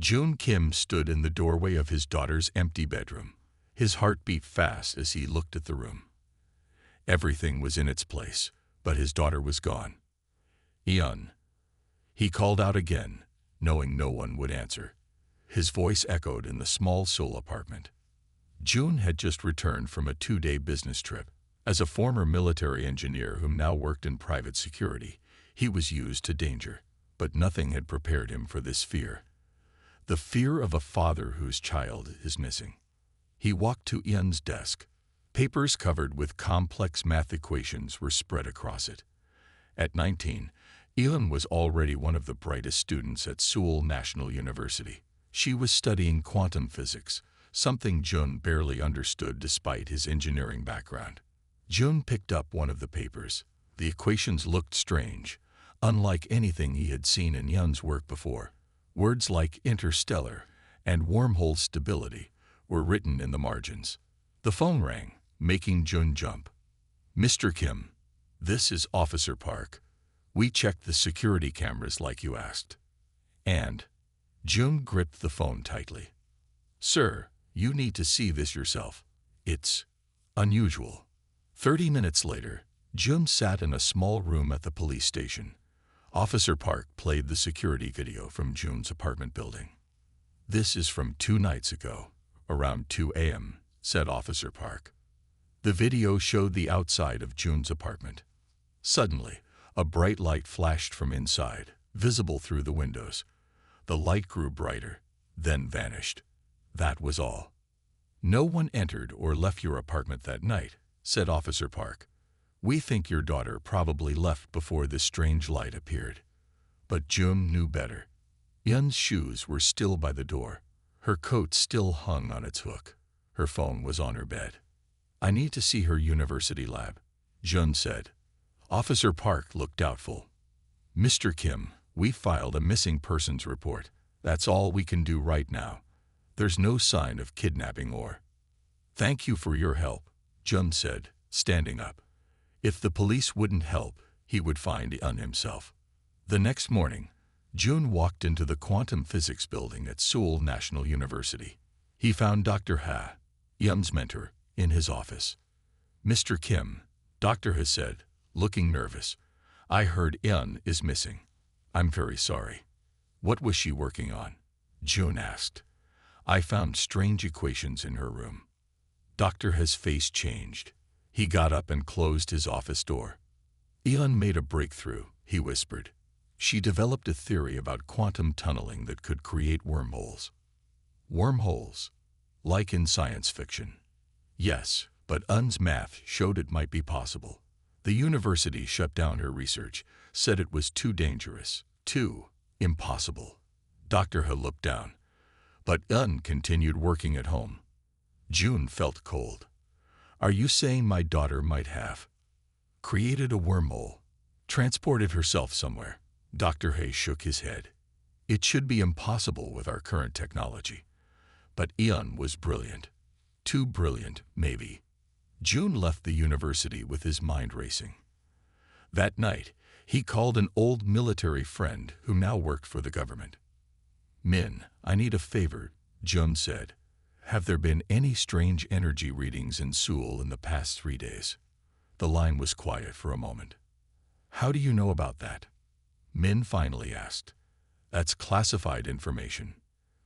June Kim stood in the doorway of his daughter's empty bedroom. His heart beat fast as he looked at the room. Everything was in its place, but his daughter was gone. "Eun." He called out again, knowing no one would answer. His voice echoed in the small Seoul apartment. June had just returned from a 2-day business trip. As a former military engineer who now worked in private security, he was used to danger, but nothing had prepared him for this fear. The fear of a father whose child is missing. He walked to Eun's desk. Papers covered with complex math equations were spread across it. At 19, Eun was already one of the brightest students at Seoul National University. She was studying quantum physics, something Jun barely understood despite his engineering background. Jun picked up one of the papers. The equations looked strange, unlike anything he had seen in Eun's work before. Words like interstellar and wormhole stability were written in the margins. The phone rang, making Jun jump. "Mr. Kim, this is Officer Park. We checked the security cameras like you asked." And Jun gripped the phone tightly. "Sir, you need to see this yourself. It's unusual." 30 minutes later, Jun sat in a small room at the police station. Officer Park played the security video from Jun's apartment building. "This is from 2 nights ago, around 2 a.m., said Officer Park. The video showed the outside of Jun's apartment. Suddenly, a bright light flashed from inside, visible through the windows. The light grew brighter, then vanished. That was all. "No one entered or left your apartment that night," said Officer Park. "We think your daughter probably left before this strange light appeared." But Jun knew better. Eun's shoes were still by the door. Her coat still hung on its hook. Her phone was on her bed. "I need to see her university lab," Jun said. Officer Park looked doubtful. "Mr. Kim, we filed a missing persons report. That's all we can do right now. There's no sign of kidnapping or—" "Thank you for your help," Jun said, standing up. If the police wouldn't help, he would find Eun himself. The next morning, Jun walked into the quantum physics building at Seoul National University. He found Dr. Ha, Eun's mentor, in his office. "Mr. Kim," Dr. Ha said, looking nervous, "I heard Eun is missing. I'm very sorry." "What was she working on?" Jun asked. "I found strange equations in her room." Dr. Ha's face changed. He got up and closed his office door. "Eun made a breakthrough," he whispered. "She developed a theory about quantum tunneling that could create wormholes." "Wormholes? Like in science fiction?" "Yes, but Eun's math showed it might be possible. The university shut down her research, said it was too dangerous, too impossible." Dr. Ha looked down. But Eun continued working at home. Jun felt cold. "Are you saying my daughter might have created a wormhole, transported herself somewhere?" Dr. Hay shook his head. "It should be impossible with our current technology." But Eun was brilliant. Too brilliant, maybe. Jun left the university with his mind racing. That night, he called an old military friend who now worked for the government. "Min, I need a favor," Jun said. "Have there been any strange energy readings in Seoul in the past 3 days?" The line was quiet for a moment. "How do you know about that?" Min finally asked. "That's classified information."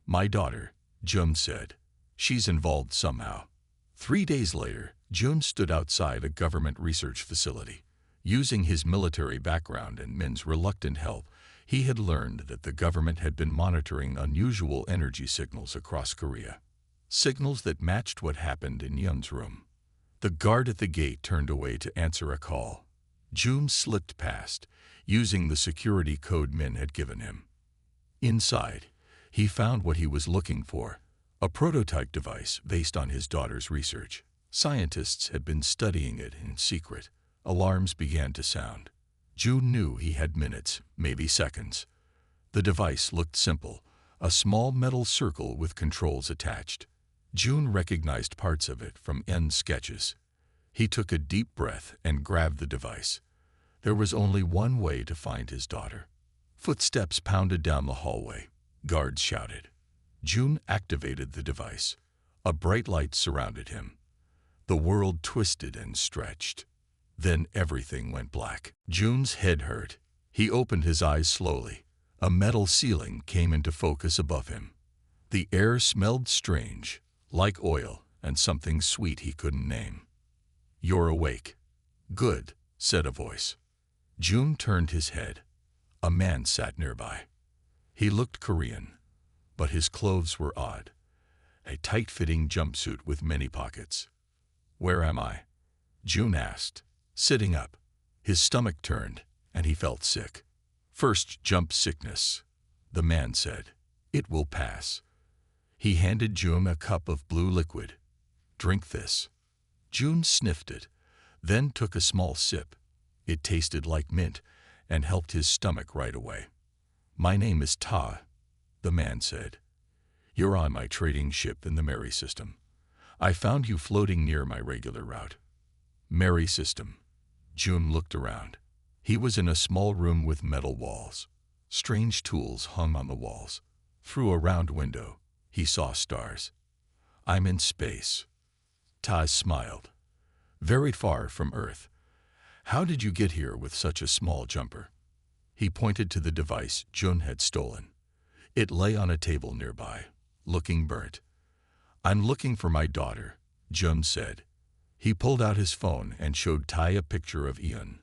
"My daughter," Jun said. "She's involved somehow." 3 days later, Jun stood outside a government research facility. Using his military background and Min's reluctant help, he had learned that the government had been monitoring unusual energy signals across Korea. Signals that matched what happened in Eun's room. The guard at the gate turned away to answer a call. Jun slipped past, using the security code Min had given him. Inside, he found what he was looking for, a prototype device based on his daughter's research. Scientists had been studying it in secret. Alarms began to sound. Jun knew he had minutes, maybe seconds. The device looked simple, a small metal circle with controls attached. Jun recognized parts of it from Eun's sketches. He took a deep breath and grabbed the device. There was only one way to find his daughter. Footsteps pounded down the hallway. Guards shouted. June activated the device. A bright light surrounded him. The world twisted and stretched. Then everything went black. June's head hurt. He opened his eyes slowly. A metal ceiling came into focus above him. The air smelled strange, like oil and something sweet he couldn't name. "You're awake." "Good," said a voice. June turned his head. A man sat nearby. He looked Korean, but his clothes were odd. A tight-fitting jumpsuit with many pockets. "Where am I?" June asked, sitting up. His stomach turned, and he felt sick. "First jump sickness," the man said. "It will pass." He handed June a cup of blue liquid. "Drink this." June sniffed it, then took a small sip. It tasted like mint and helped his stomach right away. "My name is Ta," the man said. "You're on my trading ship in the Mary system. I found you floating near my regular route." Mary system. June looked around. He was in a small room with metal walls. Strange tools hung on the walls. Through a round window, he saw stars. "I'm in space." Ta smiled. "Very far from Earth. How did you get here with such a small jumper?" He pointed to the device June had stolen. It lay on a table nearby, looking burnt. "I'm looking for my daughter," June said. He pulled out his phone and showed Tai a picture of Ian.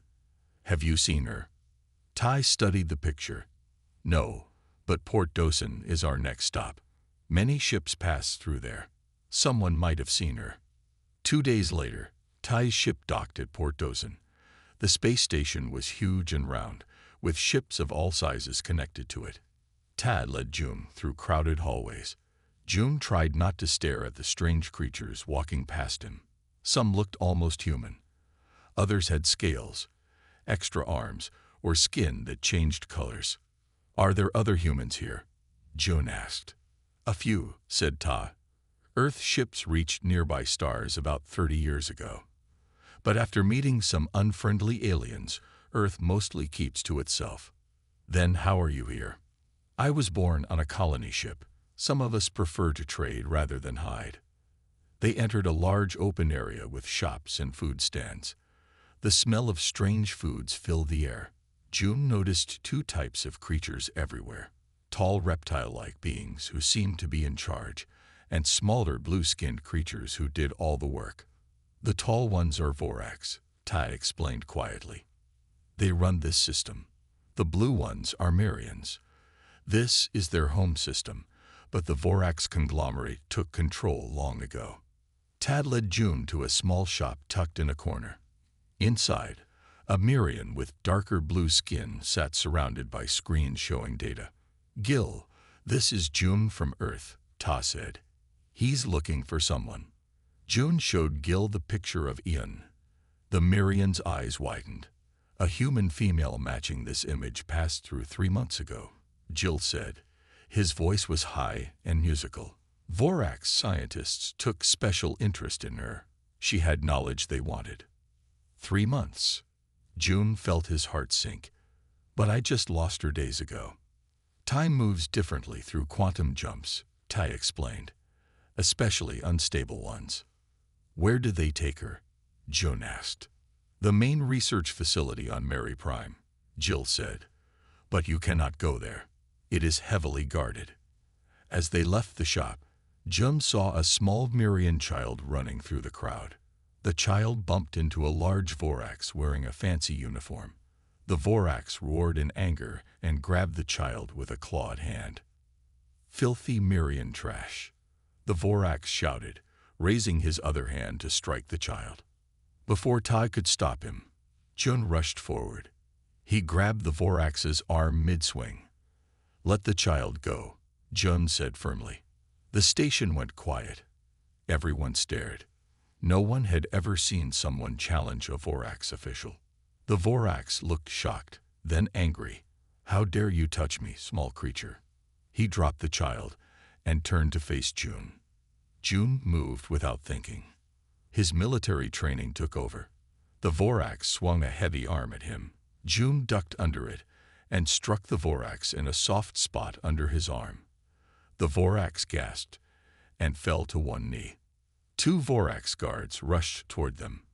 "Have you seen her?" Tai studied the picture. "No, but Port Dosen is our next stop. Many ships pass through there. Someone might have seen her." 2 days later, Tai's ship docked at Port Dosen. The space station was huge and round, with ships of all sizes connected to it. Tai led June through crowded hallways. June tried not to stare at the strange creatures walking past him. Some looked almost human. Others had scales, extra arms, or skin that changed colors. "Are there other humans here?" June asked. "A few," said Ta. "Earth ships reached nearby stars about 30 years ago. But after meeting some unfriendly aliens, Earth mostly keeps to itself." "Then how are you here?" "I was born on a colony ship. Some of us prefer to trade rather than hide." They entered a large open area with shops and food stands. The smell of strange foods filled the air. June noticed 2 types of creatures everywhere: tall reptile-like beings who seemed to be in charge, and smaller blue-skinned creatures who did all the work. "The tall ones are Voraks," Tai explained quietly. "They run this system. The blue ones are Marians. This is their home system, but the Voraks conglomerate took control long ago." Tad led June to a small shop tucked in a corner. Inside, a Marian with darker blue skin sat surrounded by screens showing data. "Gil, this is June from Earth," Ta said. "He's looking for someone." June showed Gil the picture of Ian. The Marian's eyes widened. "A human female matching this image passed through 3 months ago," Jill said. His voice was high and musical. "Vorax scientists took special interest in her. She had knowledge they wanted." 3 months. June felt his heart sink. "But I just lost her days ago." "Time moves differently through quantum jumps," Tai explained, "especially unstable ones." "Where did they take her?" June asked. "The main research facility on Mary Prime," Jill said. "But you cannot go there. It is heavily guarded." As they left the shop, June saw a small Marian child running through the crowd. The child bumped into a large Vorax wearing a fancy uniform. The Vorax roared in anger and grabbed the child with a clawed hand. "Filthy Marian trash," the Vorax shouted, raising his other hand to strike the child. Before Tai could stop him, June rushed forward. He grabbed the Vorax's arm mid-swing. "Let the child go," June said firmly. The station went quiet. Everyone stared. No one had ever seen someone challenge a Vorax official. The Vorax looked shocked, then angry. "How dare you touch me, small creature?" He dropped the child and turned to face June. June moved without thinking. His military training took over. The Vorax swung a heavy arm at him. June ducked under it and struck the Vorax in a soft spot under his arm. The Vorax gasped and fell to one knee. Two Vorax guards rushed toward them.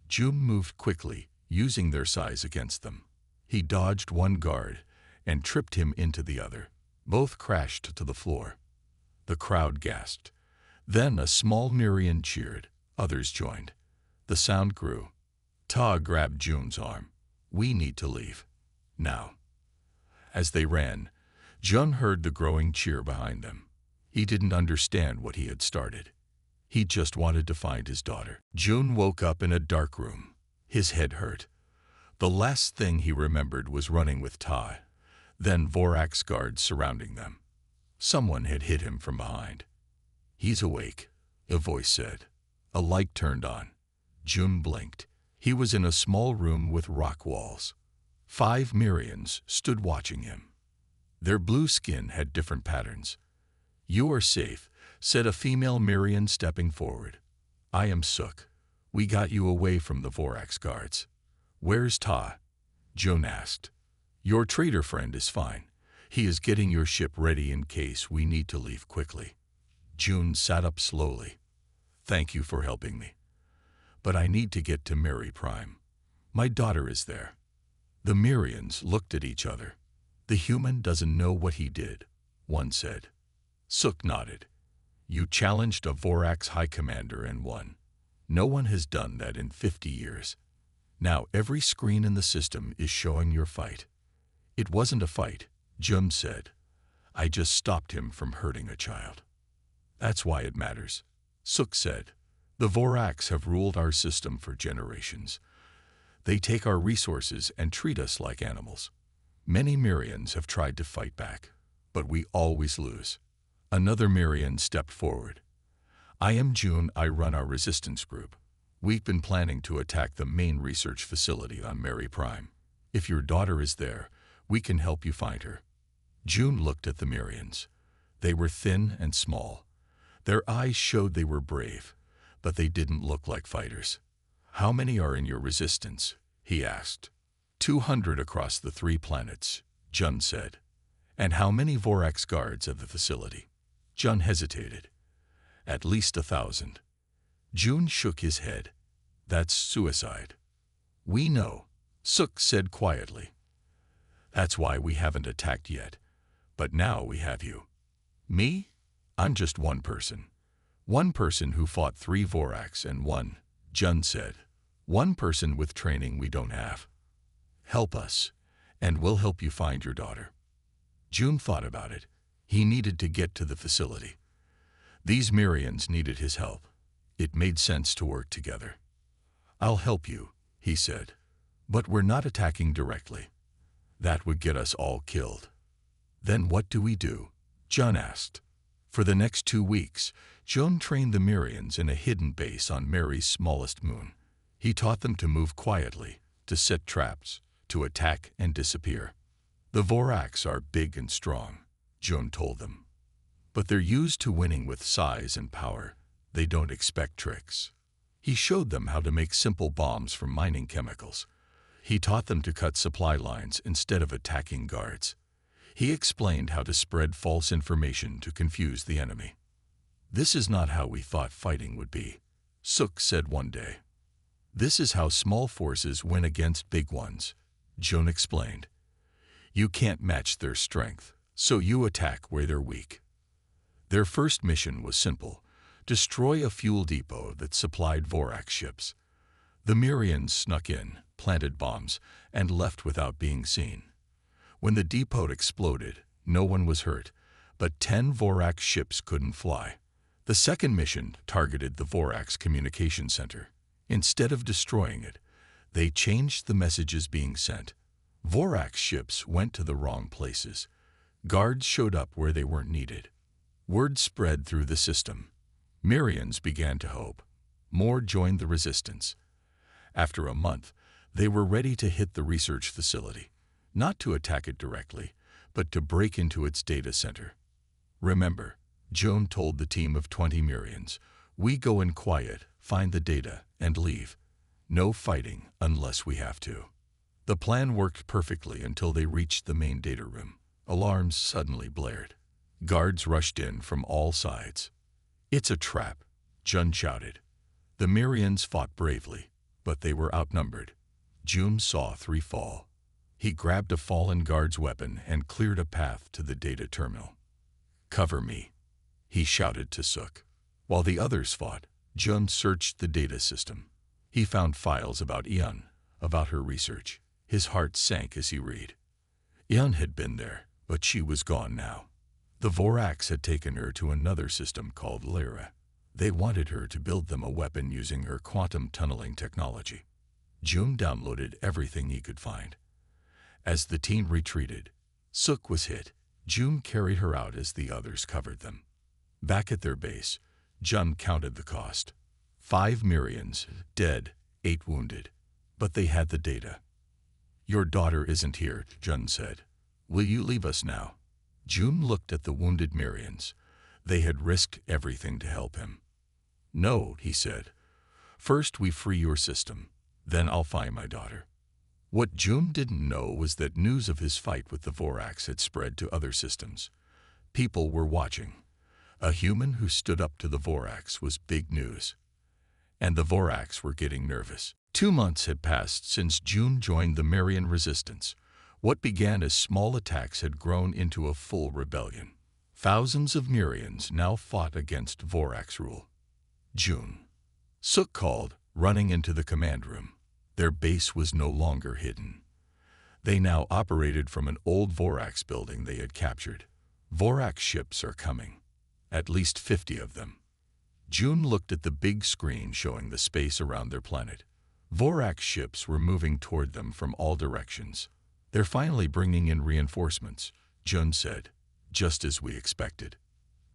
June moved quickly, using their size against them. He dodged one guard and tripped him into the other. Both crashed to the floor. The crowd gasped. Then a small Mirian cheered. Others joined. The sound grew. Ta grabbed June's arm. "We need to leave. Now." As they ran, Jun heard the growing cheer behind them. He didn't understand what he had started. He just wanted to find his daughter. Jun woke up in a dark room. His head hurt. The last thing he remembered was running with Ta, then Vorax guards surrounding them. Someone had hit him from behind. "He's awake," a voice said. A light turned on. Jun blinked. He was in a small room with rock walls. 5 Mirians stood watching him. Their blue skin had different patterns. "You are safe," said a female Mirian stepping forward. "I am Suk. We got you away from the Vorax guards." "Where's Ta?" Jun asked. "Your traitor friend is fine. He is getting your ship ready in case we need to leave quickly." Jun sat up slowly. "Thank you for helping me. But I need to get to Mary Prime. My daughter is there." The Mirians looked at each other. "The human doesn't know what he did," one said. Suk nodded. "You challenged a Vorax High Commander and won. No one has done that in 50 years. Now every screen in the system is showing your fight." "It wasn't a fight," Jun said. "I just stopped him from hurting a child." "That's why it matters," Suk said. "The Vorax have ruled our system for generations. They take our resources and treat us like animals. Many Mirians have tried to fight back, but we always lose." Another Mirian stepped forward. "I am June. I run our resistance group. We've been planning to attack the main research facility on Mary Prime. If your daughter is there, we can help you find her." June looked at the Mirians. They were thin and small. Their eyes showed they were brave, but they didn't look like fighters. "How many are in your resistance?" he asked. 200 across the 3 planets, Jun said. "And how many Vorax guards at the facility?" Jun hesitated. "At least 1,000. Jun shook his head. "That's suicide." "We know," Suk said quietly. "That's why we haven't attacked yet. But now we have you." "Me? I'm just one person. One person who fought 3 Vorax and won," Jun said. "One person with training we don't have. Help us, and we'll help you find your daughter." Jun thought about it. He needed to get to the facility. These Mirians needed his help. It made sense to work together. "I'll help you," he said. "But we're not attacking directly. That would get us all killed." "Then what do we do?" Jun asked. For the next 2 weeks, Jun trained the Mirians in a hidden base on Mary's smallest moon. He taught them to move quietly, to set traps, to attack and disappear. "The Vorax are big and strong," Jun told them. "But they're used to winning with size and power. They don't expect tricks." He showed them how to make simple bombs from mining chemicals. He taught them to cut supply lines instead of attacking guards. He explained how to spread false information to confuse the enemy. "This is not how we thought fighting would be," Suk said one day. "This is how small forces win against big ones," Jun explained. "You can't match their strength, so you attack where they're weak." Their first mission was simple: destroy a fuel depot that supplied Vorax ships. The Mirians snuck in, planted bombs, and left without being seen. When the depot exploded, no one was hurt, but 10 Vorax ships couldn't fly. The second mission targeted the Vorax communication center. Instead of destroying it, they changed the messages being sent. Vorax ships went to the wrong places. Guards showed up where they weren't needed. Word spread through the system. Mirians began to hope. More joined the resistance. After a month, they were ready to hit the research facility, not to attack it directly, but to break into its data center. "Remember," Jun told the team of 20 Mirians, "we go in quiet, find the data, and leave. No fighting unless we have to." The plan worked perfectly until they reached the main data room. Alarms suddenly blared. Guards rushed in from all sides. "It's a trap," Jun shouted. The Mirians fought bravely, but they were outnumbered. Jun saw 3 fall. He grabbed a fallen guard's weapon and cleared a path to the data terminal. "Cover me," he shouted to Suk. While the others fought, Jun searched the data system. He found files about Eun, about her research. His heart sank as he read. Eun had been there, but she was gone now. The Voraks had taken her to another system called Lyra. They wanted her to build them a weapon using her quantum tunneling technology. Jun downloaded everything he could find. As the team retreated, Suk was hit. Jun carried her out as the others covered them. Back at their base, Jun counted the cost. 5 Mirians, dead, 8 wounded. But they had the data. "Your daughter isn't here," Jun said. "Will you leave us now?" Jun looked at the wounded Mirians. They had risked everything to help him. "No," he said. "First we free your system. Then I'll find my daughter." What Jun didn't know was that news of his fight with the Voraks had spread to other systems. People were watching. A human who stood up to the Voraks was big news. And the Voraks were getting nervous. 2 months had passed since Jun joined the Marian resistance. What began as small attacks had grown into a full rebellion. Thousands of Mirians now fought against Voraks rule. Jun. Suk called, running into the command room. Their base was no longer hidden. They now operated from an old Voraks building they had captured. "Voraks ships are coming. At least 50 of them." Jun looked at the big screen showing the space around their planet. Voraks ships were moving toward them from all directions. "They're finally bringing in reinforcements," Jun said, "just as we expected."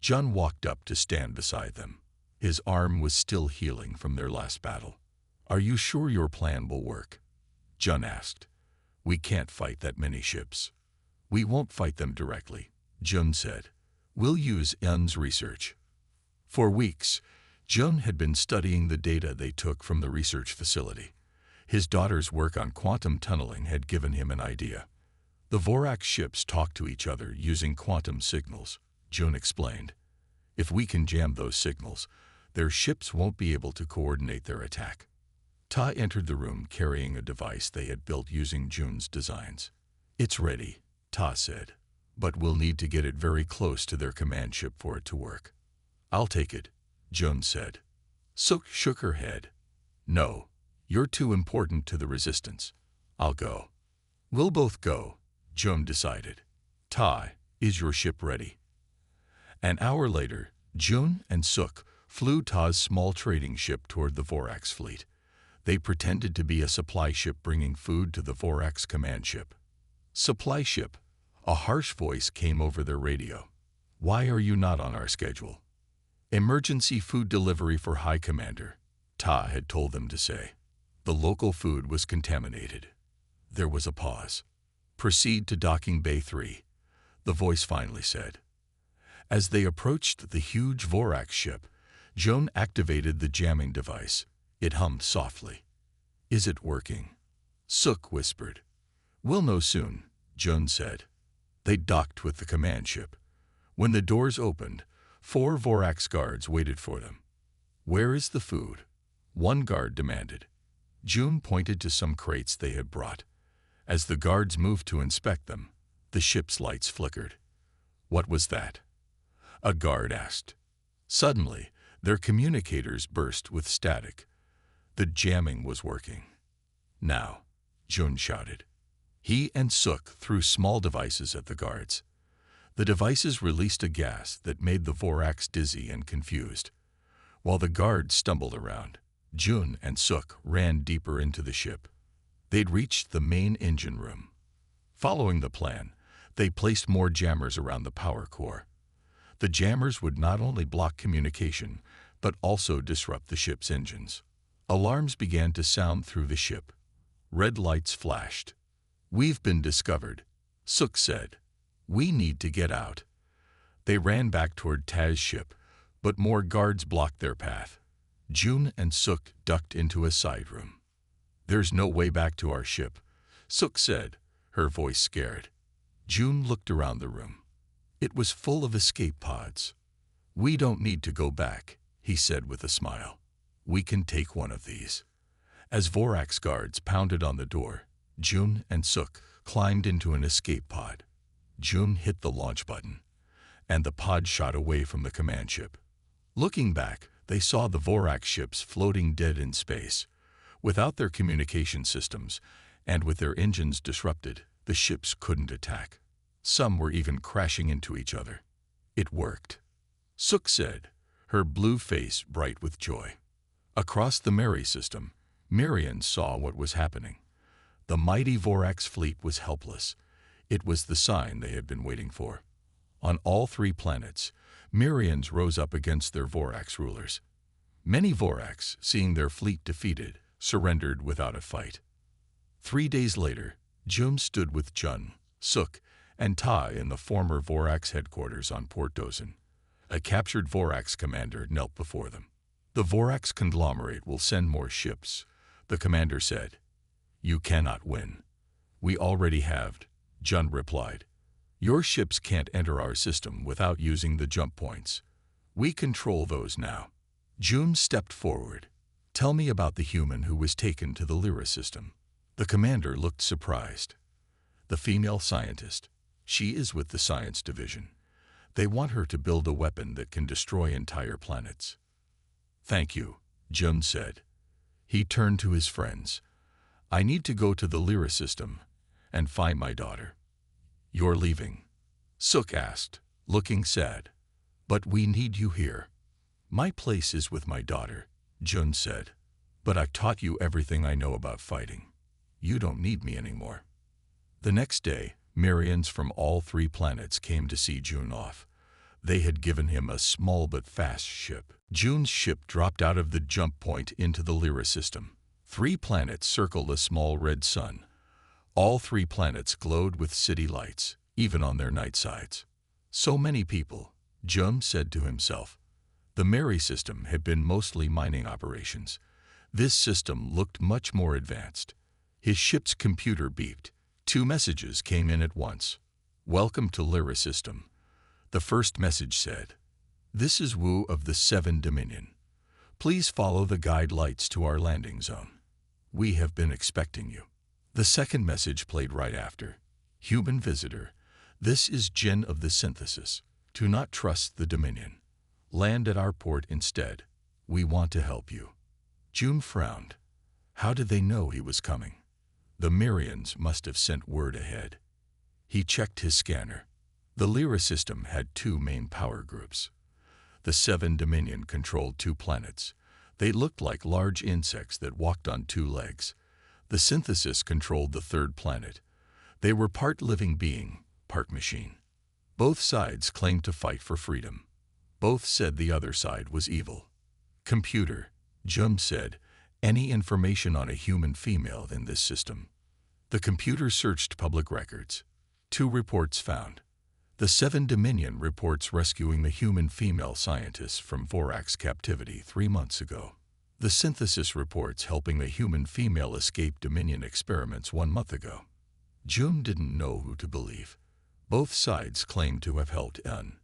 Jun walked up to stand beside them. His arm was still healing from their last battle. "Are you sure your plan will work?" Jun asked. "We can't fight that many ships." "We won't fight them directly," Jun said. "We'll use Eun's research." For weeks, Jun had been studying the data they took from the research facility. His daughter's work on quantum tunneling had given him an idea. "The Voraks ships talk to each other using quantum signals," Jun explained. "If we can jam those signals, their ships won't be able to coordinate their attack." Ta entered the room carrying a device they had built using Jun's designs. "It's ready," Ta said, "but we'll need to get it very close to their command ship for it to work." "I'll take it," Jun said. Suk shook her head. "No, you're too important to the resistance. I'll go." "We'll both go," Jun decided. "Ta, is your ship ready?" An hour later, Jun and Suk flew Ta's small trading ship toward the Voraks fleet. They pretended to be a supply ship bringing food to the Voraks command ship. "Supply ship," a harsh voice came over their radio. "Why are you not on our schedule?" "Emergency food delivery for High Commander," Ta had told them to say. The local food was contaminated. There was a pause. "Proceed to docking Bay 3, the voice finally said. As they approached the huge Voraks ship, Jun activated the jamming device. It hummed softly. "Is it working?" Suk whispered. "We'll know soon," Jun said. They docked with the command ship. When the doors opened, 4 Voraks guards waited for them. "Where is the food?" one guard demanded. Jun pointed to some crates they had brought. As the guards moved to inspect them, the ship's lights flickered. "What was that?" a guard asked. Suddenly, their communicators burst with static. The jamming was working. "Now," Jun shouted. He and Suk threw small devices at the guards. The devices released a gas that made the Voraks dizzy and confused. While the guards stumbled around, Jun and Suk ran deeper into the ship. They'd reached the main engine room. Following the plan, they placed more jammers around the power core. The jammers would not only block communication, but also disrupt the ship's engines. Alarms began to sound through the ship. Red lights flashed. "We've been discovered," Suk said. "We need to get out." They ran back toward Taz's ship, but more guards blocked their path. Jun and Suk ducked into a side room. "There's no way back to our ship," Suk said, her voice scared. Jun looked around the room. It was full of escape pods. "We don't need to go back," he said with a smile. "We can take one of these." As Vorax guards pounded on the door, June and Suk climbed into an escape pod. June hit the launch button, and the pod shot away from the command ship. Looking back, they saw the Vorax ships floating dead in space. Without their communication systems, and with their engines disrupted, the ships couldn't attack. Some were even crashing into each other. It worked, Suk said, her blue face bright with joy. Across the Mary system, Mirian saw what was happening. The mighty Vorax fleet was helpless. It was the sign they had been waiting for. On all 3 planets, Mirians rose up against their Vorax rulers. Many Vorax, seeing their fleet defeated, surrendered without a fight. 3 days later, Jum stood with Jun, Suk, and Tai in the former Vorax headquarters on Port Dozen. A captured Vorax commander knelt before them. "The Vorax conglomerate will send more ships," the commander said. "You cannot win." "We already have," Jun replied. "Your ships can't enter our system without using the jump points. We control those now." Jun stepped forward. "Tell me about the human who was taken to the Lyra system." The commander looked surprised. "The female scientist. She is with the science division. They want her to build a weapon that can destroy entire planets." "Thank you," Jun said. He turned to his friends. "I need to go to the Lyra system and find my daughter." "You're leaving?" Suk asked, looking sad. "But we need you here." "My place is with my daughter," Jun said. "But I've taught you everything I know about fighting. You don't need me anymore." The next day, Marians from all 3 planets came to see Jun off. They had given him a small but fast ship. Jun's ship dropped out of the jump point into the Lyra system. 3 planets circled a small red sun. All 3 planets glowed with city lights, even on their night sides. So many people, Jun said to himself. The Mary system had been mostly mining operations. This system looked much more advanced. His ship's computer beeped. 2 messages came in at once. "Welcome to Lyra system." The first message said, "This is Wu of the 7 Dominion. Please follow the guide lights to our landing zone. We have been expecting you." The second message played right after. "Human visitor, this is Jin of the Synthesis. Do not trust the Dominion. Land at our port instead. We want to help you." Jun frowned. How did they know he was coming? The Myrians must have sent word ahead. He checked his scanner. The Lyra system had 2 main power groups. The 7 Dominion controlled 2 planets. They looked like large insects that walked on 2 legs. The Synthesis controlled the 3rd planet. They were part living being, part machine. Both sides claimed to fight for freedom. Both said the other side was evil. "Computer," Jum said, "any information on a human female in this system?" The computer searched public records. 2 reports found. The 7 Dominion reports rescuing the human female scientists from Vorax captivity 3 months ago. The Synthesis reports helping the human female escape Dominion experiments 1 month ago. Jum didn't know who to believe. Both sides claimed to have helped Un.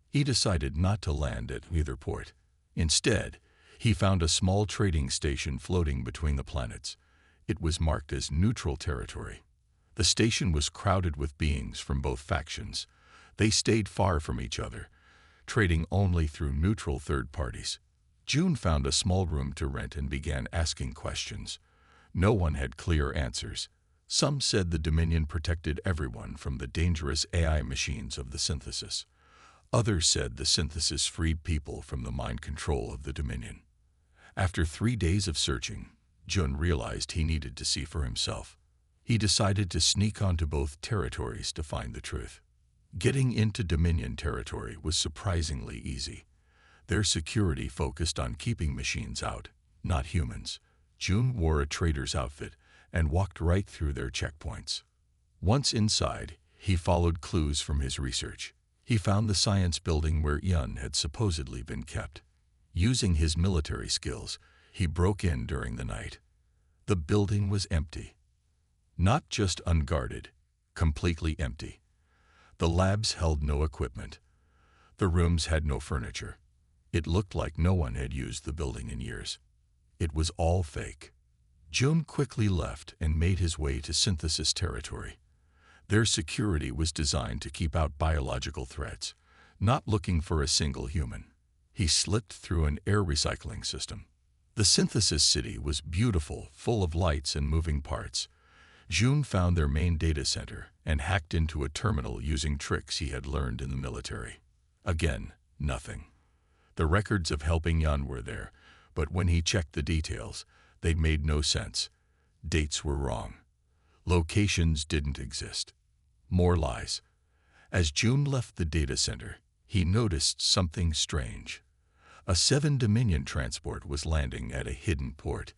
He decided not to land at either port. Instead, he found a small trading station floating between the planets. It was marked as neutral territory. The station was crowded with beings from both factions. They stayed far from each other, trading only through neutral third parties. Jun found a small room to rent and began asking questions. No one had clear answers. Some said the Dominion protected everyone from the dangerous AI machines of the Synthesis. Others said the Synthesis freed people from the mind control of the Dominion. After 3 days of searching, Jun realized he needed to see for himself. He decided to sneak onto both territories to find the truth. Getting into Dominion territory was surprisingly easy. Their security focused on keeping machines out, not humans. Jun wore a trader's outfit and walked right through their checkpoints. Once inside, he followed clues from his research. He found the science building where Yun had supposedly been kept. Using his military skills, he broke in during the night. The building was empty. Not just unguarded, completely empty. The labs held no equipment. The rooms had no furniture. It looked like no one had used the building in years. It was all fake. June quickly left and made his way to synthesis territory. Their security was designed to keep out biological threats, not looking for a single human. He slipped through an air recycling system. The synthesis city was beautiful, full of lights and moving parts. June found their main data center and hacked into a terminal using tricks he had learned in the military. Again, nothing. The records of helping Yun were there, but when he checked the details, they made no sense. Dates were wrong. Locations didn't exist. More lies. As June left the data center, he noticed something strange. A 7 Dominion transport was landing at a hidden port.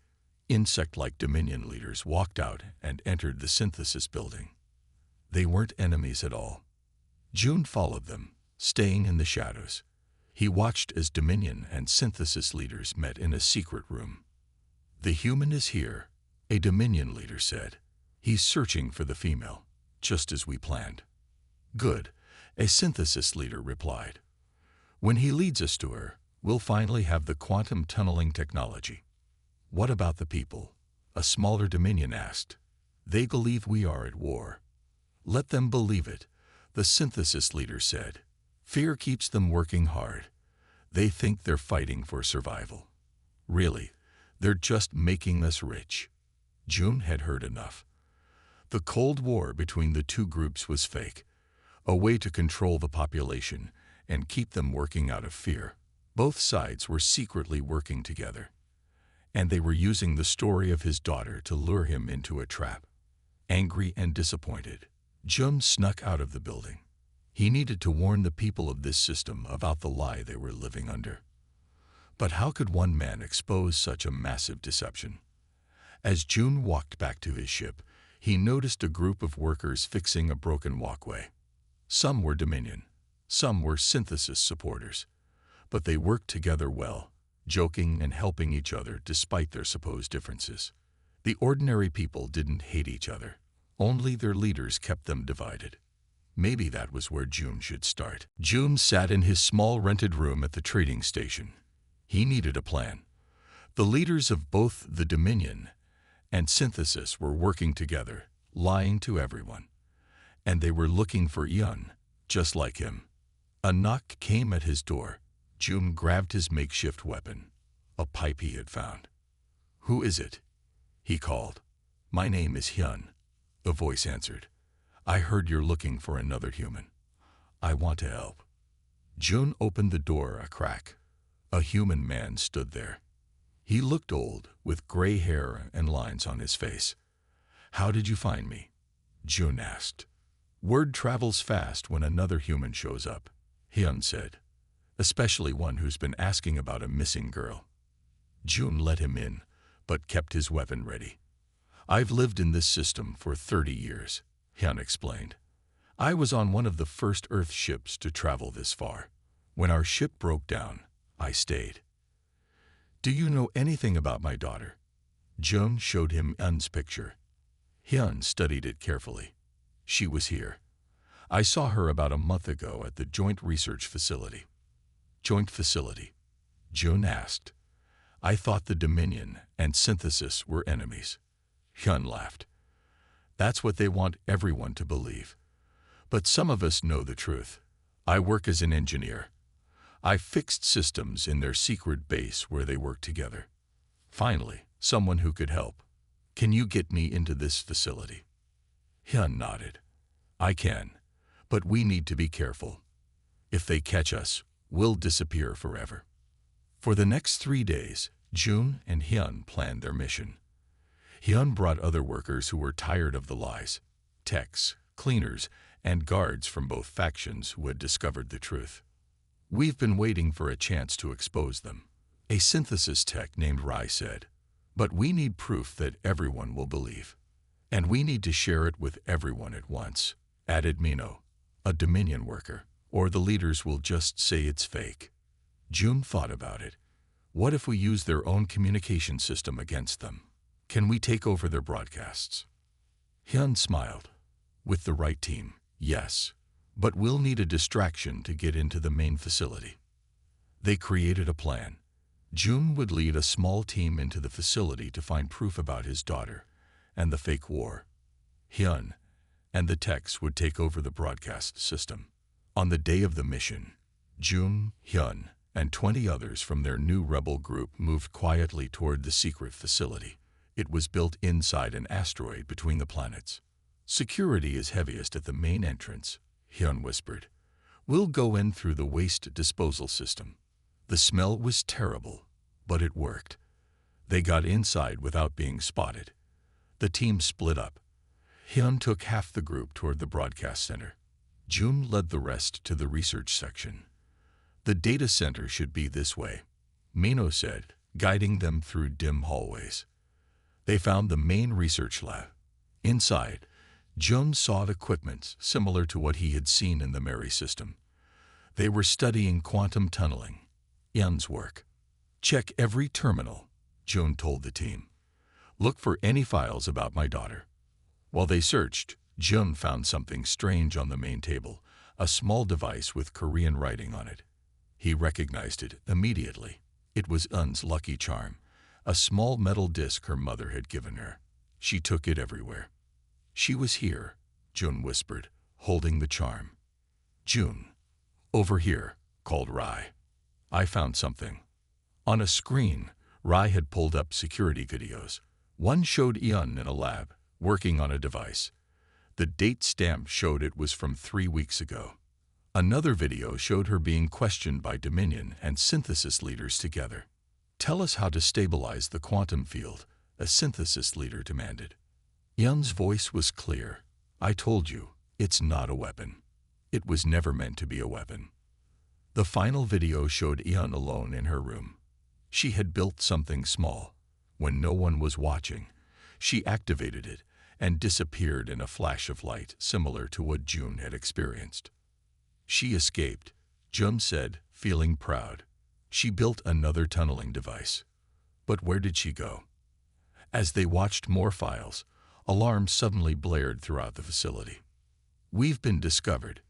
Insect-like Dominion leaders walked out and entered the synthesis building. They weren't enemies at all. June followed them, staying in the shadows. He watched as Dominion and synthesis leaders met in a secret room. "The human is here," a Dominion leader said. "He's searching for the female, just as we planned." "Good," a synthesis leader replied. "When he leads us to her, we'll finally have the quantum tunneling technology." "What about the people?" a smaller Dominion asked. "They believe we are at war." "Let them believe it," the synthesis leader said. "Fear keeps them working hard. They think they're fighting for survival. Really, they're just making us rich." June had heard enough. The Cold War between the two groups was fake, a way to control the population and keep them working out of fear. Both sides were secretly working together, and they were using the story of his daughter to lure him into a trap. Angry and disappointed, Jun snuck out of the building. He needed to warn the people of this system about the lie they were living under. But how could one man expose such a massive deception? As June walked back to his ship, he noticed a group of workers fixing a broken walkway. Some were Dominion, some were synthesis supporters, but they worked together well, joking and helping each other despite their supposed differences. The ordinary people didn't hate each other. Only their leaders kept them divided. Maybe that was where June should start. June sat in his small rented room at the trading station. He needed a plan. The leaders of both the Dominion and synthesis were working together, lying to everyone. And they were looking for Yun, just like him. A knock came at his door. June grabbed his makeshift weapon, a pipe he had found. "Who is it?" he called. "My name is Hyun," the voice answered. "I heard you're looking for another human. I want to help." June opened the door a crack. A human man stood there. He looked old, with gray hair and lines on his face. "How did you find me?" June asked. "Word travels fast when another human shows up," Hyun said. "Especially one who's been asking about a missing girl." June let him in, but kept his weapon ready. "I've lived in this system for 30 years, Hyun explained. "I was on one of the first Earth ships to travel this far. When our ship broke down, I stayed." "Do you know anything about my daughter?" June showed him Hyun's picture. Hyun studied it carefully. "She was here. I saw her about a month ago at the Joint Research Facility." "Joint Facility?" June asked. "I thought the Dominion and synthesis were enemies." Hyun laughed. "That's what they want everyone to believe. But some of us know the truth. I work as an engineer. I fixed systems in their secret base where they work together. Finally, someone who could help. Can you get me into this facility?" Hyun nodded. "I can, but we need to be careful. If they catch us, we'll disappear forever." For the next 3 days, June and Hyun planned their mission. Hyun brought other workers who were tired of the lies, techs, cleaners, and guards from both factions who had discovered the truth. "We've been waiting for a chance to expose them," a synthesis tech named Rai said. "But we need proof that everyone will believe. And we need to share it with everyone at once," added Mino, a Dominion worker, "or the leaders will just say it's fake." June thought about it. What if we use their own communication system against them? Can we take over their broadcasts? Hyun smiled. With the right team, yes. but we'll need a distraction to get into the main facility. They created a plan. June would lead a small team into the facility to find proof about his daughter and the fake war. Hyun and the techs would take over the broadcast system. On the day of the mission, June, Hyun, and 20 others from their new rebel group moved quietly toward the secret facility. It was built inside an asteroid between the planets. Security is heaviest at the main entrance, Hyun whispered. We'll go in through the waste disposal system. The smell was terrible, but it worked. They got inside without being spotted. The team split up. Hyun took half the group toward the broadcast center. June led the rest to the research section. The data center should be this way, Mino said, guiding them through dim hallways. They found the main research lab. Inside, Jun saw equipment similar to what he had seen in the Mary system. They were studying quantum tunneling, Hyun's work. Check every terminal, Jun told the team. Look for any files about my daughter. While they searched, Jun found something strange on the main table, a small device with Korean writing on it. He recognized it immediately. It was Eun's lucky charm, a small metal disc her mother had given her. She took it everywhere. She was here, Jun whispered, holding the charm. Jun, over here, called Rai. I found something. On a screen, Rai had pulled up security videos. One showed Eun in a lab, working on a device. The date stamp showed it was from 3 weeks ago. Another video showed her being questioned by Dominion and synthesis leaders together. Tell us how to stabilize the quantum field, a synthesis leader demanded. Eun's voice was clear. I told you, it's not a weapon. It was never meant to be a weapon. The final video showed Eun alone in her room. She had built something small. When no one was watching, she activated it and disappeared in a flash of light similar to what June had experienced. She escaped, Jun said, feeling proud. She built another tunneling device. But where did she go? As they watched more files, alarms suddenly blared throughout the facility. We've been discovered,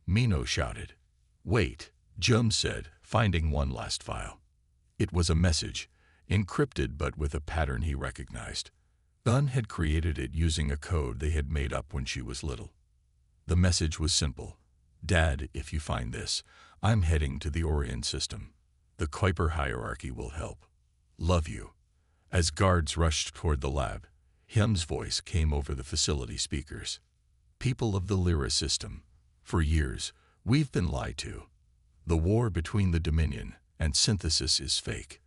Mino shouted. Wait, Jun said, finding one last file. It was a message, encrypted but with a pattern he recognized. Eun had created it using a code they had made up when she was little. The message was simple. Dad, if you find this, I'm heading to the Orion system. The Kuiper hierarchy will help. Love you. As guards rushed toward the lab, Hyun's voice came over the facility speakers. People of the Lyra system, for years, we've been lied to. The war between the Dominion and synthesis is fake.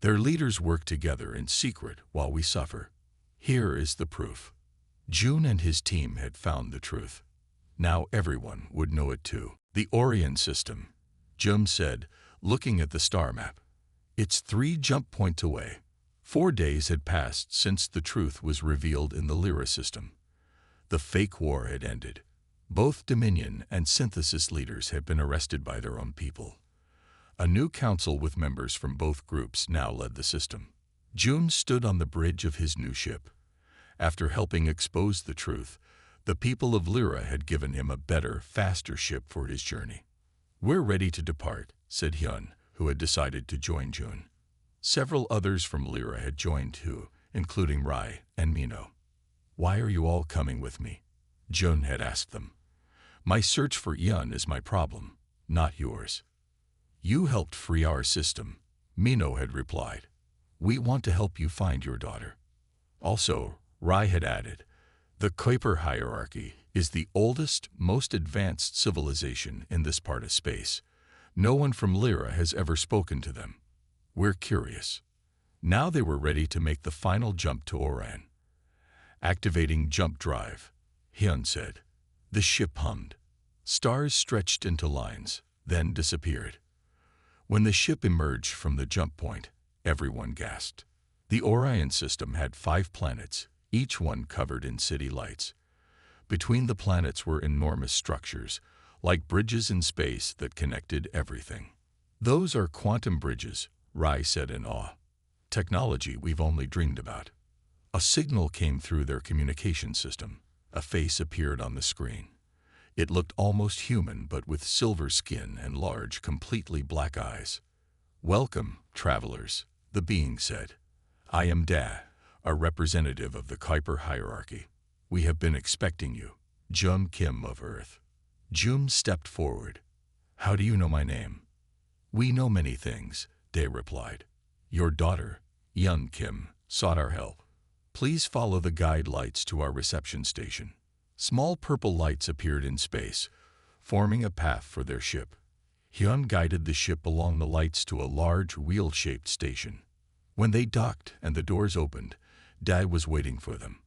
Their leaders work together in secret while we suffer. Here is the proof. June and his team had found the truth. Now everyone would know it too. The Orion system, Jun said, looking at the star map. It's 3 jump points away. 4 days had passed since the truth was revealed in the Lyra system. The fake war had ended. Both Dominion and synthesis leaders had been arrested by their own people. A new council with members from both groups now led the system. Jun stood on the bridge of his new ship. After helping expose the truth, the people of Lyra had given him a better, faster ship for his journey. We're ready to depart, said Hyun, who had decided to join Jun. Several others from Lyra had joined too, including Rai and Mino. Why are you all coming with me? Jun had asked them. My search for Hyun is my problem, not yours. You helped free our system, Mino had replied. We want to help you find your daughter. Also, Rai had added, the Kuiper hierarchy is the oldest, most advanced civilization in this part of space. No one from Lyra has ever spoken to them. We're curious. Now they were ready to make the final jump to Orion. Activating jump drive, Hyun said. The ship hummed. Stars stretched into lines, then disappeared. When the ship emerged from the jump point, everyone gasped. The Orion system had 5 planets, each one covered in city lights. Between the planets were enormous structures, like bridges in space that connected everything. Those are quantum bridges, Rai said in awe. Technology we've only dreamed about. A signal came through their communication system. A face appeared on the screen. It looked almost human, but with silver skin and large, completely black eyes. "Welcome, travelers," the being said. "I am Da, a representative of the Kuiper hierarchy. We have been expecting you." Jum Kim of Earth. Jum stepped forward. "How do you know my name?" "We know many things," Da replied. "Your daughter, Young Kim, sought our help. Please follow the guide lights to our reception station." Small purple lights appeared in space, forming a path for their ship. Hyun guided the ship along the lights to a large, wheel-shaped station. When they docked and the doors opened, Dai was waiting for them.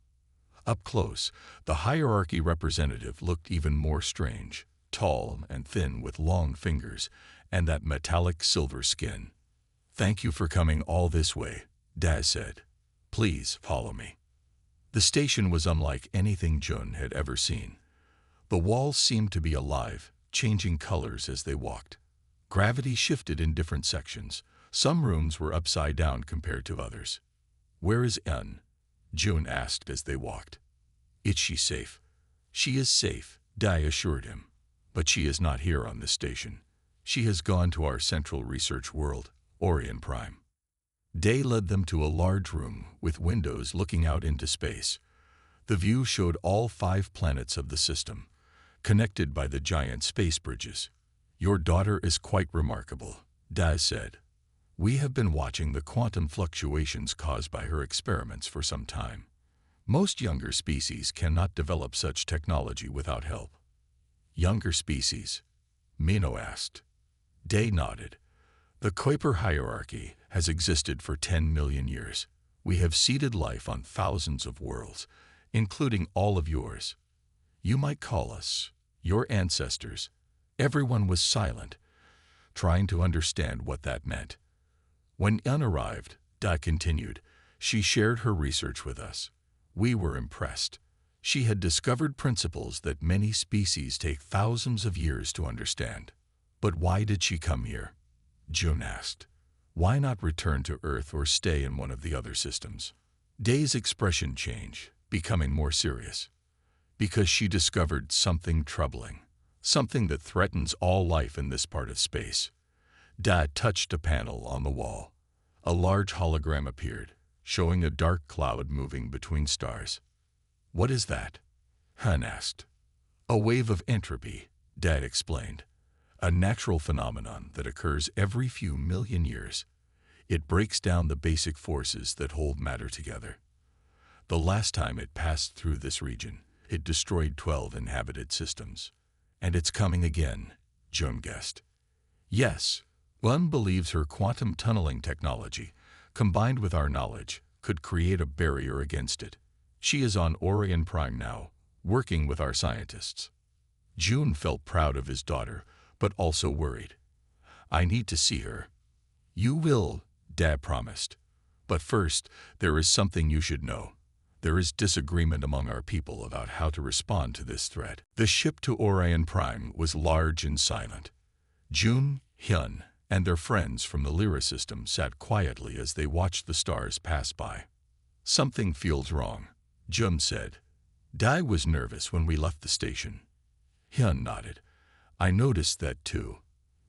Up close, the hierarchy representative looked even more strange, tall and thin with long fingers and that metallic silver skin. "Thank you for coming all this way," Dai said. "Please follow me." The station was unlike anything Jun had ever seen. The walls seemed to be alive, changing colors as they walked. Gravity shifted in different sections. Some rooms were upside down compared to others. "Where is En?" Jun asked as they walked. "Is she safe?" "She is safe," Dai assured him. "But she is not here on this station. She has gone to our central research world, Orion Prime." Day led them to a large room with windows looking out into space. The view showed all 5 planets of the system, connected by the giant space bridges. "Your daughter is quite remarkable," Dai said. "We have been watching the quantum fluctuations caused by her experiments for some time. Most younger species cannot develop such technology without help." "Younger species?" Mino asked. Day nodded. "The Kuiper hierarchy has existed for 10 million years. We have seeded life on thousands of worlds, including all of yours. You might call us your ancestors." Everyone was silent, trying to understand what that meant. When En arrived, Da continued, "She shared her research with us. We were impressed. She had discovered principles that many species take thousands of years to understand." "But why did she come here?" Jun asked. "Why not return to Earth or stay in one of the other systems?" Day's expression changed, becoming more serious. "Because she discovered something troubling, something that threatens all life in this part of space." Da touched a panel on the wall. A large hologram appeared, showing a dark cloud moving between stars. "What is that?" Han asked. "A wave of entropy," Dad explained. "A natural phenomenon that occurs every few million years. It breaks down the basic forces that hold matter together. The last time it passed through this region, it destroyed 12 inhabited systems. And it's coming again," Jun guessed. "Yes, one believes her quantum tunneling technology, combined with our knowledge, could create a barrier against it. She is on Orion Prime now, working with our scientists." Jun felt proud of his daughter, but also worried. "I need to see her." "You will," Dad promised. "But first, there is something you should know. There is disagreement among our people about how to respond to this threat." The ship to Orion Prime was large and silent. Jun, Hyun, and their friends from the Lyra system sat quietly as they watched the stars pass by. "Something feels wrong," Jun said. "Dai was nervous when we left the station." Hyun nodded. "I noticed that too."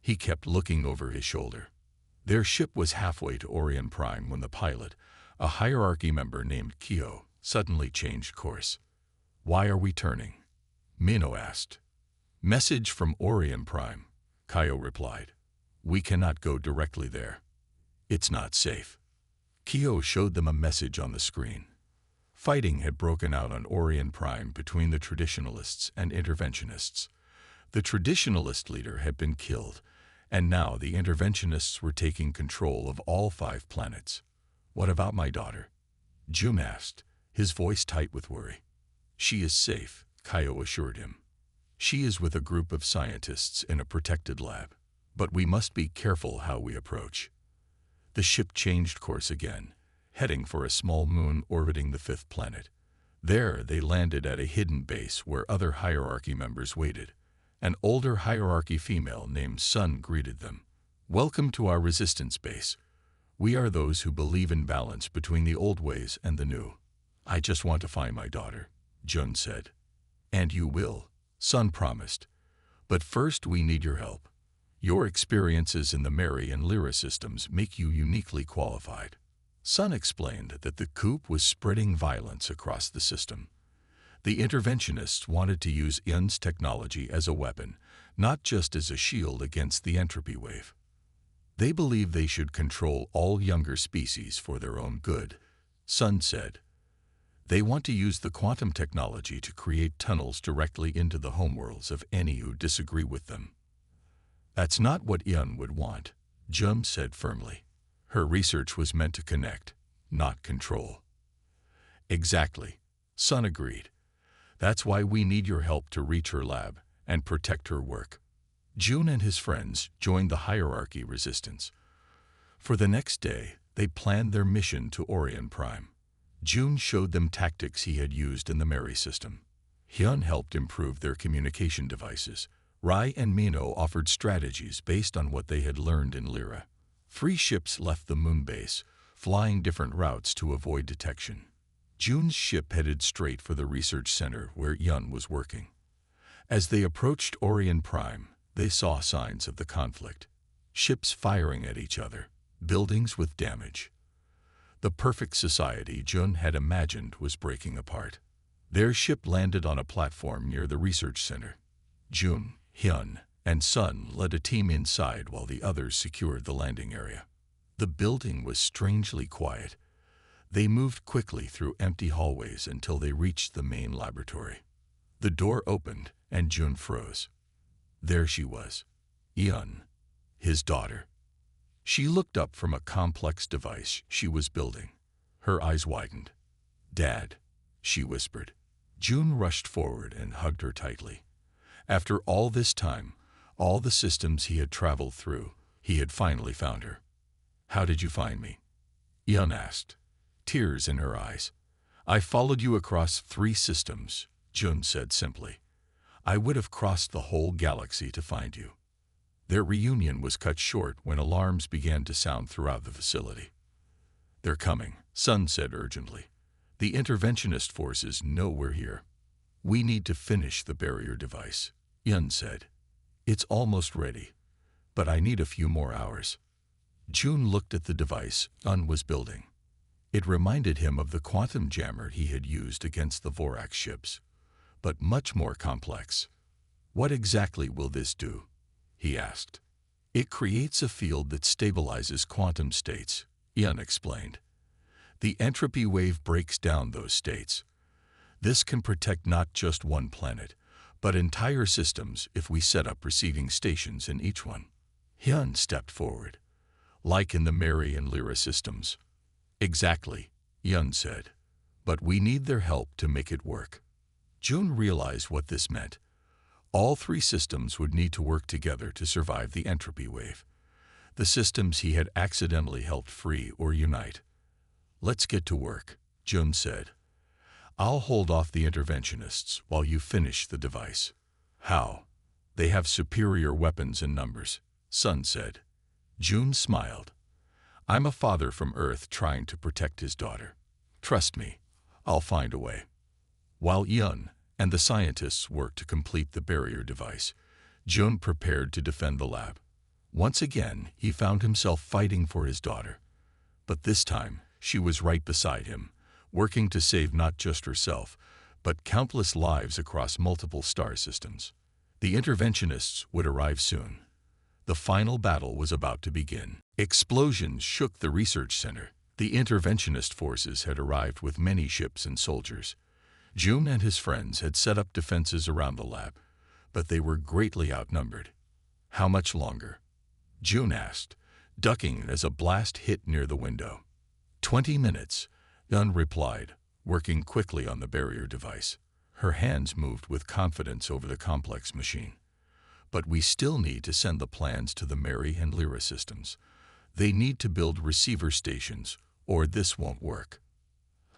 He kept looking over his shoulder. Their ship was halfway to Orion Prime when the pilot, a hierarchy member named Kyo, suddenly changed course. "Why are we turning?" Mino asked. "Message from Orion Prime," Kyo replied. "We cannot go directly there. It's not safe." Kyo showed them a message on the screen. Fighting had broken out on Orion Prime between the traditionalists and interventionists. The traditionalist leader had been killed, and now the interventionists were taking control of all 5 planets. "What about my daughter?" Jun asked, his voice tight with worry. "She is safe," Kyo assured him. "She is with a group of scientists in a protected lab. But we must be careful how we approach." The ship changed course again, heading for a small moon orbiting the 5th planet. There they landed at a hidden base where other hierarchy members waited. An older hierarchy female named Sun greeted them. "Welcome to our resistance base. We are those who believe in balance between the old ways and the new." "I just want to find my daughter," Jun said. "And you will," Sun promised. But first we need your help. Your experiences in the Mary and Lyra systems make you uniquely qualified. Sun explained that the coup was spreading violence across the system. The interventionists wanted to use Yun's technology as a weapon, not just as a shield against the entropy wave. They believe they should control all younger species for their own good, Sun said. They want to use the quantum technology to create tunnels directly into the homeworlds of any who disagree with them. That's not what Yun would want, Jum said firmly. Her research was meant to connect, not control. Exactly, Sun agreed. That's why we need your help to reach her lab and protect her work. Jun and his friends joined the hierarchy resistance. For the next day, they planned their mission to Orion Prime. Jun showed them tactics he had used in the Mary system. Hyun helped improve their communication devices. Rai and Mino offered strategies based on what they had learned in Lyra. Free ships left the moon base, flying different routes to avoid detection. Jun's ship headed straight for the research center where Yun was working. As they approached Orion Prime, they saw signs of the conflict. Ships firing at each other, buildings with damage. The perfect society Jun had imagined was breaking apart. Their ship landed on a platform near the research center. Jun, Hyun, and Sun led a team inside while the others secured the landing area. The building was strangely quiet. They moved quickly through empty hallways until they reached the main laboratory. The door opened and Jun froze. There she was, Hyun, his daughter. She looked up from a complex device she was building. Her eyes widened. "Dad," she whispered. Jun rushed forward and hugged her tightly. After all this time, all the systems he had traveled through, he had finally found her. "How did you find me?" Hyun asked, tears in her eyes. "I followed you across 3 systems," Jun said simply. "I would have crossed the whole galaxy to find you." Their reunion was cut short when alarms began to sound throughout the facility. "They're coming," Sun said urgently. "The interventionist forces know we're here." "We need to finish the barrier device," Yun said. "It's almost ready, but I need a few more hours." Jun looked at the device Yun was building. It reminded him of the quantum jammer he had used against the Vorax ships, but much more complex. "What exactly will this do?" he asked. "It creates a field that stabilizes quantum states," Yun explained. "The entropy wave breaks down those states. This can protect not just one planet, but entire systems if we set up receiving stations in each one." Hyun stepped forward. "Like in the Mary and Lyra systems." "Exactly," Yun said. "But we need their help to make it work." Jun realized what this meant. All 3 systems would need to work together to survive the entropy wave. The systems he had accidentally helped free or unite. "Let's get to work," Jun said. "I'll hold off the interventionists while you finish the device." "How?" "They have superior weapons and numbers," Sun said. Jun smiled. "I'm a father from Earth trying to protect his daughter. Trust me, I'll find a way." While Yun and the scientists worked to complete the barrier device, Jun prepared to defend the lab. Once again, he found himself fighting for his daughter. But this time, she was right beside him, working to save not just herself, but countless lives across multiple star systems. The interventionists would arrive soon. The final battle was about to begin. Explosions shook the research center. The interventionist forces had arrived with many ships and soldiers. Jun and his friends had set up defenses around the lab, but they were greatly outnumbered. "How much longer?" Jun asked, ducking as a blast hit near the window. 20 minutes, Yun replied, working quickly on the barrier device. Her hands moved with confidence over the complex machine. "But we still need to send the plans to the Mary and Lyra systems. They need to build receiver stations, or this won't work."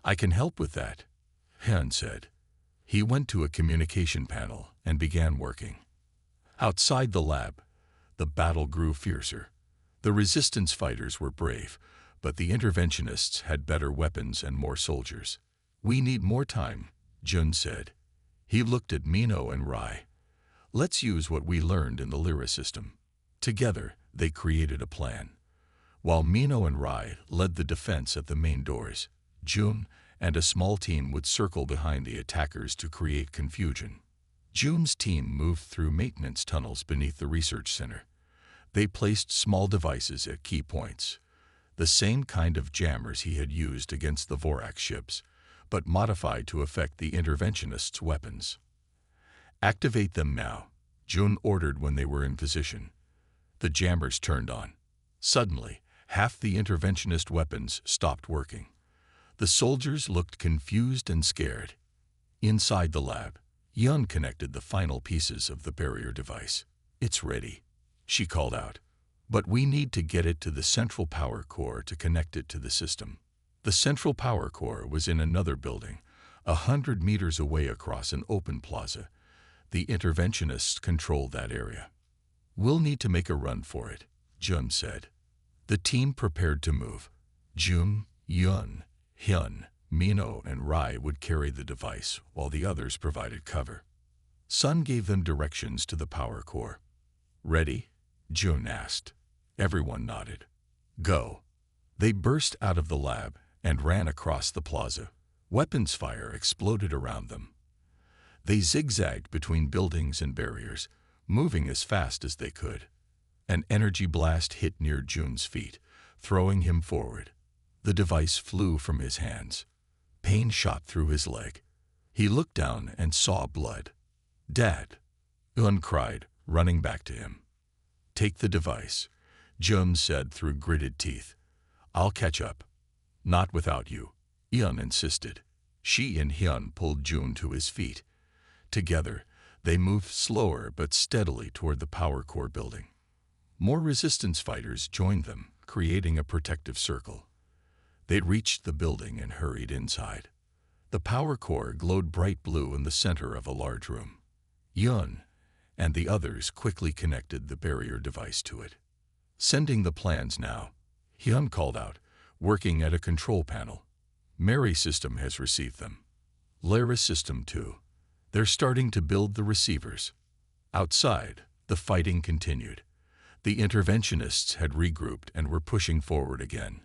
"I can help with that," Hyun said. He went to a communication panel and began working. Outside the lab, the battle grew fiercer. The resistance fighters were brave, but the interventionists had better weapons and more soldiers. "We need more time," Jun said. He looked at Mino and Rai. Let's use what we learned in the Lyra system. Together, they created a plan. While Mino and Rai led the defense at the main doors, Jun and a small team would circle behind the attackers to create confusion. Jun's team moved through maintenance tunnels beneath the research center. They placed small devices at key points, the same kind of jammers he had used against the Vorax ships, but modified to affect the interventionists' weapons. Activate them now, Jun ordered when they were in position. The jammers turned on. Suddenly, half the interventionist weapons stopped working. The soldiers looked confused and scared. Inside the lab, Yun connected the final pieces of the barrier device. "It's ready," she called out. "But we need to get it to the central power core to connect it to the system." The central power core was in another building, 100 meters away across an open plaza. The interventionists controlled that area. "We'll need to make a run for it," Jun said. The team prepared to move. Jun, Yun, Hyun, Mino, and Rai would carry the device while the others provided cover. Sun gave them directions to the power core. "Ready?" Jun asked. Everyone nodded. "Go." They burst out of the lab and ran across the plaza. Weapons fire exploded around them. They zigzagged between buildings and barriers, moving as fast as they could. An energy blast hit near Jun's feet, throwing him forward. The device flew from his hands. Pain shot through his leg. He looked down and saw blood. "Dad!" Yun cried, running back to him. "Take the device," Jun said through gritted teeth. "I'll catch up." "Not without you," Yun insisted. She and Hyun pulled Jun to his feet. Together, they moved slower but steadily toward the power core building. More resistance fighters joined them, creating a protective circle. They reached the building and hurried inside. The power core glowed bright blue in the center of a large room. Yun and the others quickly connected the barrier device to it. "Sending the plans now," Hyun called out, working at a control panel. "Mary system has received them. Lyra system too. They're starting to build the receivers." Outside, the fighting continued. The interventionists had regrouped and were pushing forward again.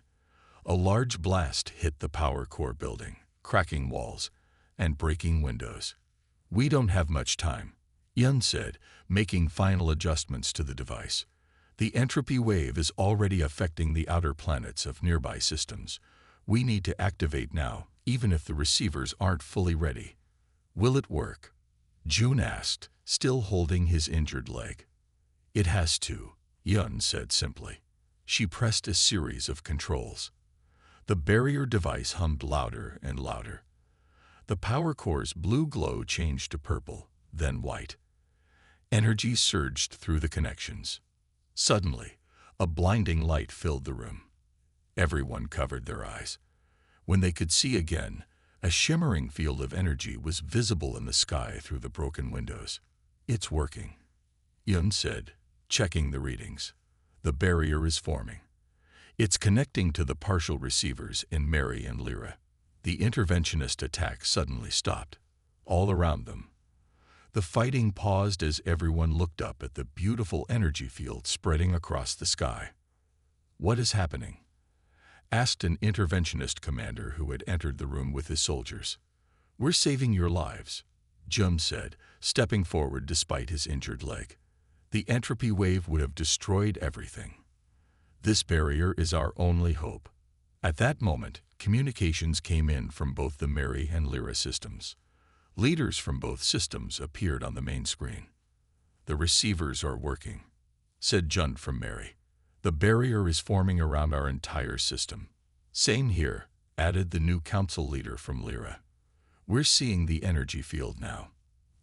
A large blast hit the power core building, cracking walls and breaking windows. "We don't have much time," Yun said, making final adjustments to the device. "The entropy wave is already affecting the outer planets of nearby systems. We need to activate now, even if the receivers aren't fully ready." "Will it work?" Jun asked, still holding his injured leg. "It has to," Yun said simply. She pressed a series of controls. The barrier device hummed louder and louder. The power core's blue glow changed to purple, then white. Energy surged through the connections. Suddenly, a blinding light filled the room. Everyone covered their eyes. When they could see again, a shimmering field of energy was visible in the sky through the broken windows. "It's working," Yun said, checking the readings. "The barrier is forming. It's connecting to the partial receivers in Mary and Lyra." The interventionist attack suddenly stopped. All around them, the fighting paused as everyone looked up at the beautiful energy field spreading across the sky. "What is happening?" asked an interventionist commander who had entered the room with his soldiers. "We're saving your lives," Jun said, stepping forward despite his injured leg. "The entropy wave would have destroyed everything. This barrier is our only hope." At that moment, communications came in from both the Mary and Lyra systems. Leaders from both systems appeared on the main screen. "The receivers are working," said Jun from Mary. "The barrier is forming around our entire system." "Same here," added the new council leader from Lyra. "We're seeing the energy field now."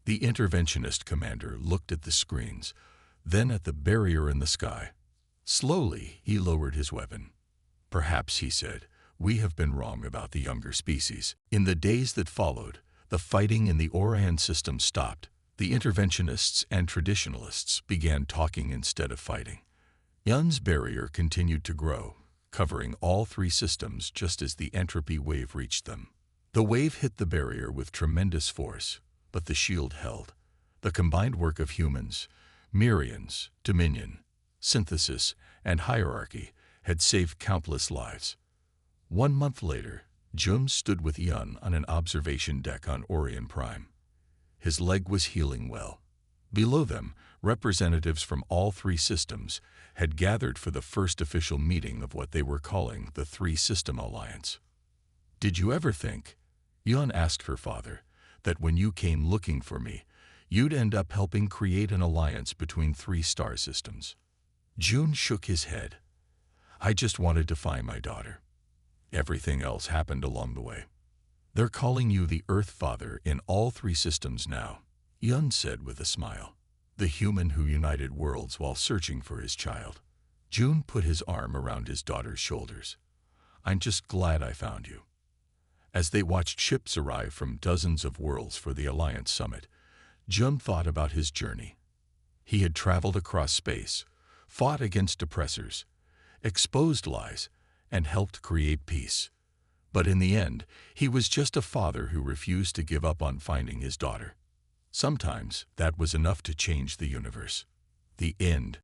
The interventionist commander looked at the screens, then at the barrier in the sky. Slowly, he lowered his weapon. "Perhaps," he said, "we have been wrong about the younger species." In the days that followed, the fighting in the Orion system stopped. The interventionists and traditionalists began talking instead of fighting. Yun's barrier continued to grow, covering all three systems just as the entropy wave reached them. The wave hit the barrier with tremendous force, but the shield held. The combined work of humans, Myrians, Dominion, Synthesis, and Hierarchy had saved countless lives. 1 month later, Jum stood with Yun on an observation deck on Orion Prime. His leg was healing well. Below them, representatives from all three systems had gathered for the first official meeting of what they were calling the Three-System Alliance. "Did you ever think," Yun asked her father, "that when you came looking for me, you'd end up helping create an alliance between three star systems?" Jun shook his head. "I just wanted to find my daughter. Everything else happened along the way." "They're calling you the Earth Father in all three systems now," Yun said with a smile. "The human who united worlds while searching for his child." Jun put his arm around his daughter's shoulders. "I'm just glad I found you." As they watched ships arrive from dozens of worlds for the Alliance Summit, Jun thought about his journey. He had traveled across space, fought against oppressors, exposed lies, and helped create peace. But in the end, he was just a father who refused to give up on finding his daughter. Sometimes that was enough to change the universe. The end.